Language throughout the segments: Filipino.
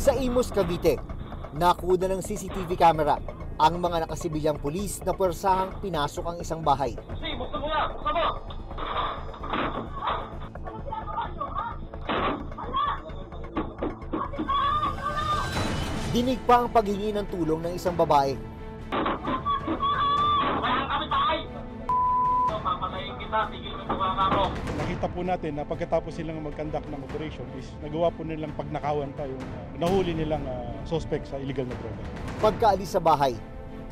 Sa Imus, Cavite, nakuha ng CCTV camera ang mga nakasibilyang pulis na puwersahang pinasok ang isang bahay. Buksan mo na! Buksan mo! Dinig pa ang paghingi ng tulong ng isang babae. Mayroon kami tayo! Papatayin kita, tigil mo ito mo. Nakita po natin na pagkatapos silang mag-conduct ng operation is nagawa po nilang pagnakawan pa yung nahuli nilang suspect sa illegal na droga. Pagkaalis sa bahay,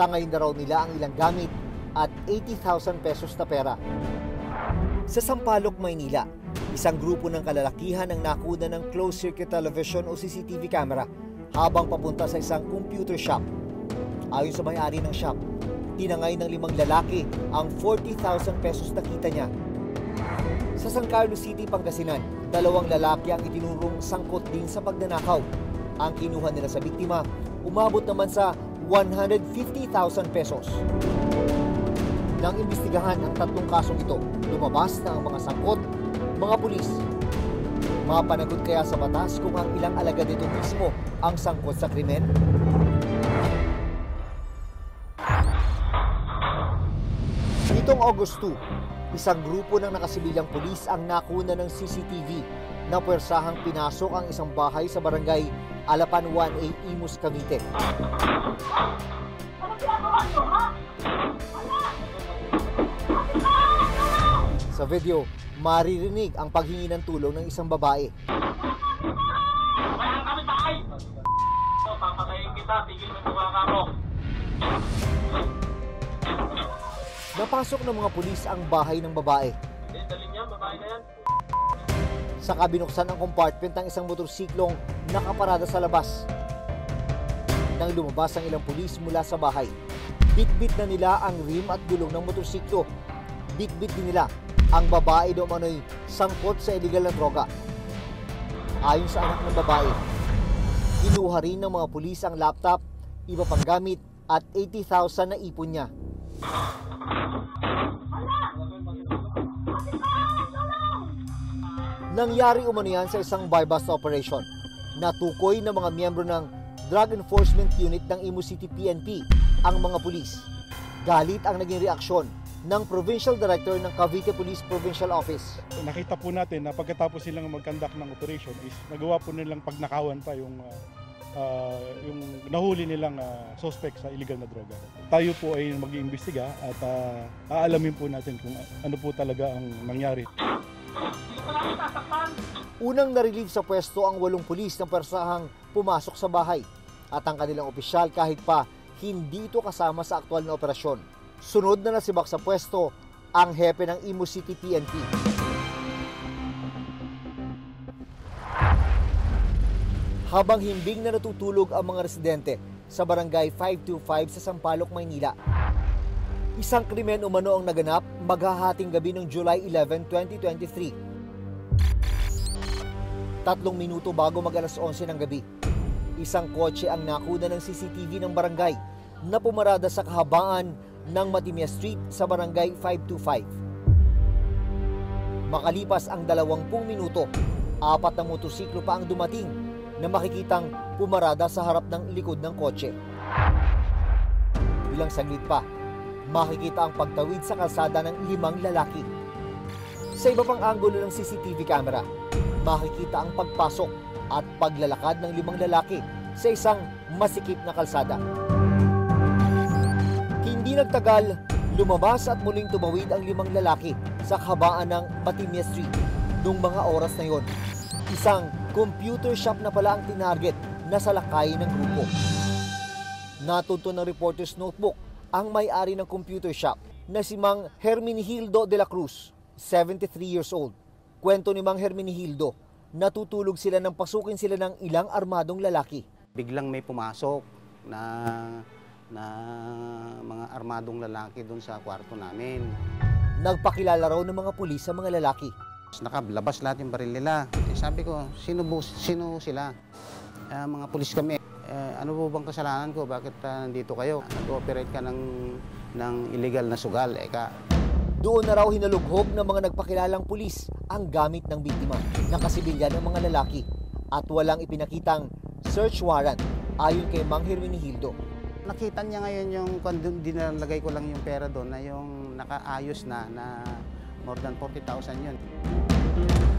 tangayin na raw nila ang ilang gamit at 80,000 pesos na pera. Sa Sampaloc, Maynila, isang grupo ng kalalakihan ang nakuna ng closed-circuit television o CCTV camera habang papunta sa isang computer shop. Ayon sa may-ari ng shop, tinangay ng 5 lalaki ang 40,000 pesos na kita niya. Sa San Carlos City, Pangasinan, 2 lalaki ang itinurong sangkot din sa pagnanakaw. Ang kinuha nila sa biktima, umabot naman sa 150,000 pesos. Nang imbestigahan ang 3 kasong ito, lumabas na ang mga sangkot, mga pulis. Mapanagot kaya sa batas kung ang ilang alagad nito mismo ang sangkot sa krimen? Nitong August 2, isang grupo ng nakasibilyang pulis ang nakuna ng CCTV na puwersahang pinasok ang isang bahay sa barangay Alapan 1A, Imus, Cavite. Sa video, maririnig ang paghingi ng tulong ng isang babae. Mayroon kami tayo! Papatayin kita, tigil mo ito mo. Napasok ng mga pulis ang bahay ng babae. Dali niya, babae na yan. Saka binuksan ang compartment ng isang motorsiklong nakaparada sa labas. Nang lumabas ang ilang pulis mula sa bahay, bitbit na nila ang rim at gulong ng motorsiklo. Bitbit din nila ang babae do manoy sangkot sa illegal na droga. Ayon sa anak ng babae, kinuha rin ng mga pulis ang laptop, iba pang gamit at 80,000 na ipon niya. Nangyari umano yan sa isang buy-bust operation. Natukoy ng mga miyembro ng Drug Enforcement Unit ng Imus City PNP ang mga pulis. Galit ang naging reaksyon ng Provincial Director ng Cavite Police Provincial Office. Nakita po natin na pagkatapos silang mag-conduct ng operation is nagawa po nilang pagnakawan pa yung nahuli nilang suspect sa illegal na droga. Tayo po ay mag-iimbestiga at aalamin po natin kung ano po talaga ang nangyari. Unang narelieve sa pwesto ang 8 pulis na persahang pumasok sa bahay at ang kanilang opisyal kahit pa hindi ito kasama sa aktual na operasyon. Sunod na nasibak sa pwesto ang hepe ng Imus City PNP. Habang himbing na natutulog ang mga residente sa barangay 525 sa Sampaloc, Maynila, isang krimen umano ang naganap maghahating gabi ng July 11, 2023. 3 minuto bago mag-alas 11 ng gabi, isang kotse ang nakuna ng CCTV ng barangay na pumarada sa kahabaan ng Matimia Street sa barangay 525. Makalipas ang 20 minuto, 4 na motorsiklo pa ang dumating na makikitang pumarada sa harap ng likod ng kotse. Bilang saglit pa, makikita ang pagtawid sa kalsada ng 5 lalaki. Sa iba pang anggulo ng CCTV camera, makikita ang pagpasok at paglalakad ng 5 lalaki sa isang masikip na kalsada. Hindi nagtagal, lumabas at muling tumawid ang 5 lalaki sa kahabaan ng Matimia Street. Noong mga oras na yon, isang computer shop na pala ang tinarget na salakay ng grupo. Natuto ng Reporter's Notebook ang may-ari ng computer shop na si Mang Hermenegildo de la Cruz, 73 years old. Kwento ni Mang Hermenegildo, natutulog sila nang pasukin sila ng ilang armadong lalaki. Biglang may pumasok na mga armadong lalaki doon sa kwarto namin. Nagpakilala raw ng mga pulis sa mga lalaki. Nakalabas lahat yung baril nila. Sabi ko, sino sila? Mga pulis kami. Ano po bang kasalanan ko? Bakit nandito kayo? Nag-ooperate ka ng illegal na sugal. Doon na raw hinalughob ng mga nagpakilalang pulis ang gamit ng biktima. Nakasibilyan ng mga lalaki at walang ipinakitang search warrant ayon kay Mang Hermenegildo. Nakita niya ngayon yung kung dinalagay ko lang yung pera doon na yung nakaayos na more than 40,000 yun.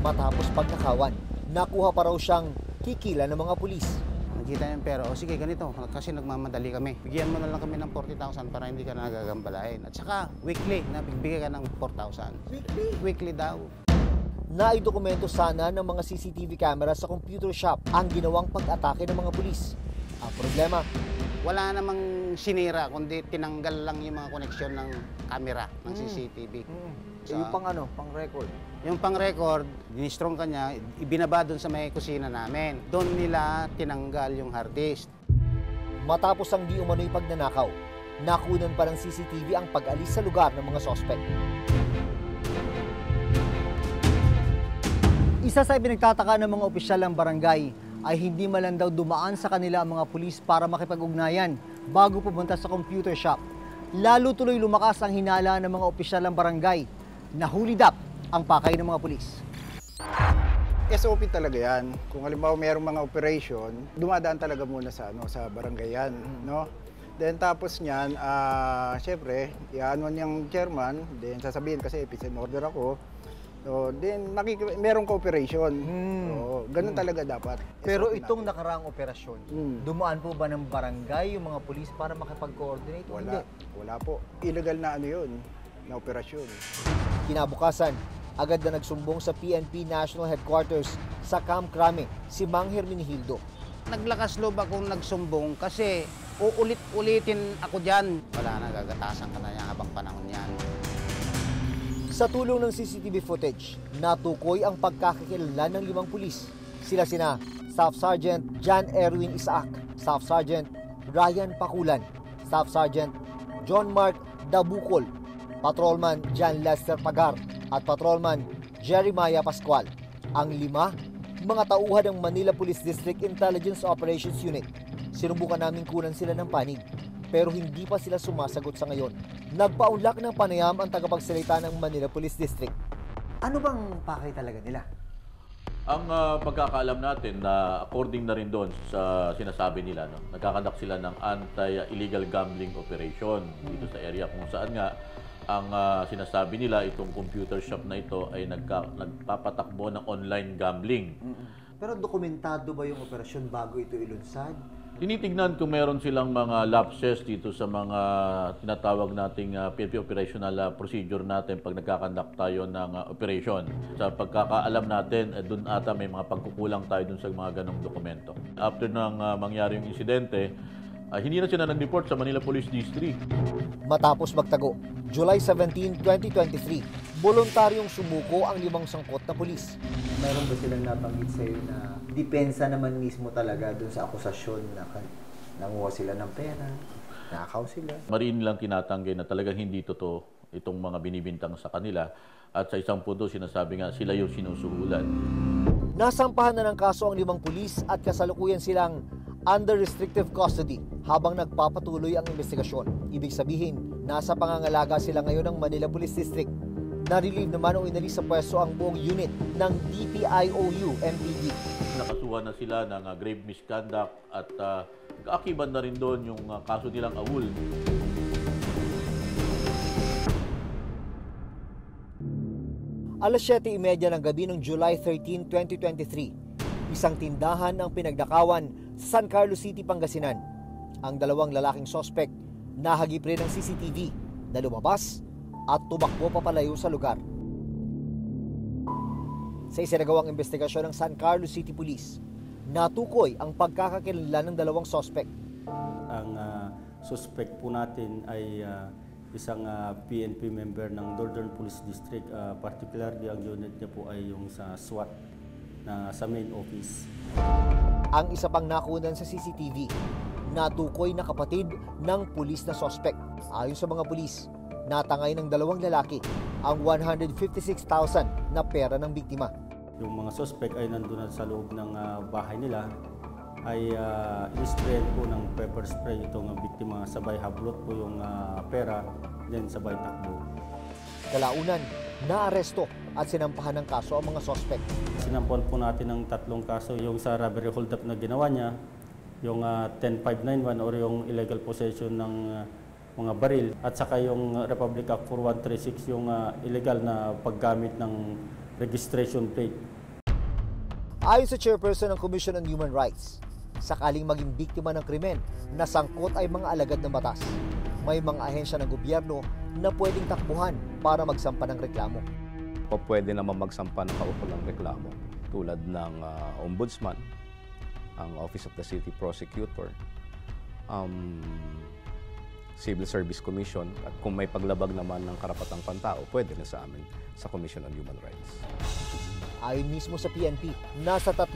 Matapos pagnakawan, nakuha pa raw siyang kikila ng mga pulis. Nakita niya yung pera, o sige ganito, kasi nagmamadali kami. Bigyan mo na lang kami ng 40,000 para hindi ka nagagambalain. At saka weekly, nabigbigay ka ng 4,000. Weekly daw. Naidokumento sana ng mga CCTV camera sa computer shop ang ginawang pag-atake ng mga pulis. Ang problema, Wala namang sinira, kundi tinanggal lang yung mga koneksyon ng camera ng CCTV. yung pang-record. Yung pang-record, dinistrong kanya, ibinaba doon sa may kusina namin. Doon nila tinanggal yung hard disk. Matapos ang di umano'y pagnanakaw, nakunan pa ng CCTV ang pag-alis sa lugar ng mga sospek. Isa sa ibinagtataka ng mga opisyal ng barangay ay hindi man lang daw dumaan sa kanila ang mga pulis para makipag-ugnayan bago pumunta sa computer shop. Lalo tuloy lumakas ang hinala ng mga opisyal ng barangay na hulidap ang pakay ng mga pulis. SOP talaga yan. Kung halimbawa mayroong mga operation, dumadaan talaga muna sa barangay yan, no? Then tapos niyan, syempre, iaano niyang chairman, then sasabihin kasi epicent order ako. So, then merong cooperation. So, ganun talaga dapat. Pero SOP itong natin. nakaraang operasyon, dumaan po ba ng barangay yung mga pulis para makipag-coordinate? Wala po. Illegal na yun, na operasyon. Kinabukasan, agad na nagsumbong sa PNP National Headquarters sa Camp Crame si Mang Hermenegildo. Naglakas loob akong nagsumbong kasi uulit-ulitin ako dyan. Wala na, gagatasan ka na yan habang panahon yan. Sa tulong ng CCTV footage, natukoy ang pagkakakilanlan ng 5 pulis. Sila sina Staff Sergeant John Erwin Isaac, Staff Sergeant Ryan Pakulan, Staff Sergeant John Mark Dabukol, Patrolman John Lester Pagar at Patrolman Jeremiah Pascual. Ang 5, mga tauhan ng Manila Police District Intelligence Operations Unit. Sinubukan namin kunan sila ng panig, pero hindi pa sila sumasagot sa ngayon. Nagpaunlak ng panayam ang tagapagsalita ng Manila Police District. Ano bang pakay talaga nila? Ang pagkakaalam natin na according na rin doon sa sinasabi nila, no, nagkakandak sila ng anti-illegal gambling operation dito sa area kung saan nga ang sinasabi nila itong computer shop na ito ay nagpapatakbo ng online gambling. Pero dokumentado ba yung operasyon bago ito ilunsad? Tinitignan kung meron silang mga lapses dito sa mga tinatawag nating PNP operational procedure natin pag nagkakandak tayo ng operation. Sa pagkakaalam natin, doon ata may mga pagkukulang tayo dun sa mga ganong dokumento. After nang mangyari yung insidente, hindi na sila nag-report sa Manila Police District. Matapos magtago, July 17, 2023, voluntaryong sumuko ang 5 sangkot na pulis. Meron ba silang nabanggit sa'yo na depensa naman mismo talaga dun sa akusasyon na nanguha sila ng pera, nakaw sila? Mariin lang tinatanggi na talagang hindi totoo itong mga binibintang sa kanila. At sa isang punto, sinasabi nga sila yung sinusuhulan. Nasampahan na ng kaso ang 5 pulis at kasalukuyan silang under restrictive custody habang nagpapatuloy ang investigasyon. Ibig sabihin, nasa pangangalaga sila ngayon ng Manila Police District. Na-relieve naman o inalis sa pwesto ang buong unit ng DPIOU-MPD. Nakasuhan na sila ng grave misconduct at kaakibat na rin doon yung kaso nilang awol. Alas 7:30 ng gabi ng July 13, 2023, isang tindahan ang pinagdakawan sa San Carlos City, Pangasinan. Ang 2 lalaking sospek nahagip rin ng CCTV na lumabas at tumakbo papalayo sa lugar. Sa isinagawang investigasyon ng San Carlos City Police, natukoy ang pagkakakilanlan ng 2 sospek. Ang suspect po natin ay isang PNP member ng Northern Police District, particularly ang unit niya po ay yung sa SWAT na sa main office. Ang isa pang nakunan sa CCTV, natukoy na kapatid ng pulis na sospek. Ayon sa mga pulis, natangay ng 2 lalaki ang 156,000 na pera ng biktima. Yung mga suspect ay nandun sa loob ng bahay nila, ay in-sprayan po ng pepper spray itong biktima, sabay hablot po yung pera, then sabay takbo. Kalaunan, naaresto at sinampahan ng kaso ang mga sospek. Sinampon po natin ng 3 kaso, yung sa robbery hold-up na ginawa niya, yung 10591 or yung illegal possession ng mga baril at saka yung Republic Act 4136 yung illegal na paggamit ng registration plate. Ayon sa chairperson ng Commission on Human Rights, sakaling maging biktima ng krimen, nasangkot ay mga alagad ng batas. May mga ahensya ng gobyerno na pwedeng takbuhan para magsampa ng reklamo. Pwede naman magsampa ng kaukulang reklamo tulad ng Ombudsman, ang Office of the City Prosecutor, Civil Service Commission, at kung may paglabag naman ng karapatang pantao, pwede na sa amin sa Commission on Human Rights. Ayon mismo sa PNP, nasa 3,000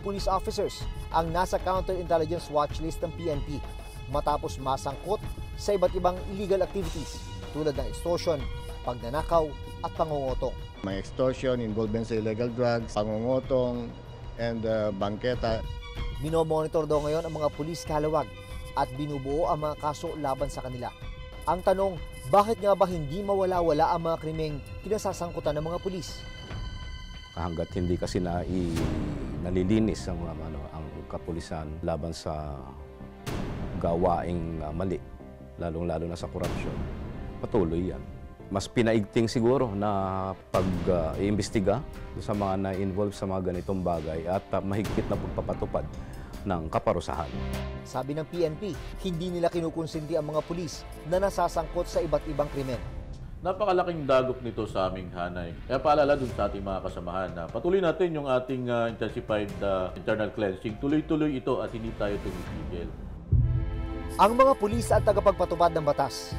police officers ang nasa counterintelligence watchlist ng PNP matapos masangkot sa iba't ibang illegal activities tulad ng extortion, pagnanakaw at pangungutong. May extortion, involvement sa illegal drugs, pangungutong, and bangketa. Minomonitor daw ngayon ang mga pulis kalawag at binubuo ang mga kaso laban sa kanila. Ang tanong, bakit nga ba hindi mawala-wala ang mga krimeng kinasasangkutan ng mga pulis? Hanggat hindi kasi nalilinis ang kapulisan laban sa gawaing mali, lalong-lalo na sa korupsyon, patuloy yan. Mas pinaigting siguro na pag-iimbestiga sa mga na-involve sa mga ganitong bagay at mahigpit na pagpapatupad ng kaparusahan. Sabi ng PNP, hindi nila kinukonsinti ang mga pulis na nasasangkot sa iba't ibang krimen. Napakalaking dagok nito sa aming hanay. Kaya paalala dun sa ating mga kasamahan na patuloy natin yung ating intensified internal cleansing. Tuloy-tuloy ito at hindi tayo tumigil. Ang mga pulis at tagapagpatupad ng batas,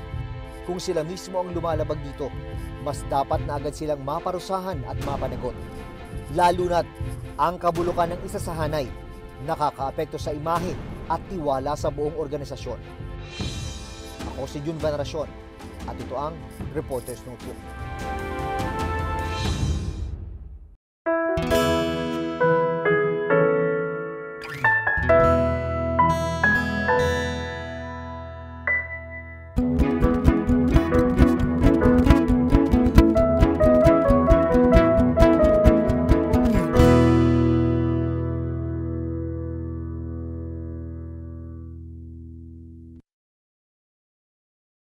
kung sila mismo ang lumalabag dito, mas dapat na agad silang maparusahan at mapanagot. Lalo na't ang kabulukan ng isa sa hanay nakakaapekto sa imahe at tiwala sa buong organisasyon. Ako si Jun Veneracion at ito ang Reporters Notebook.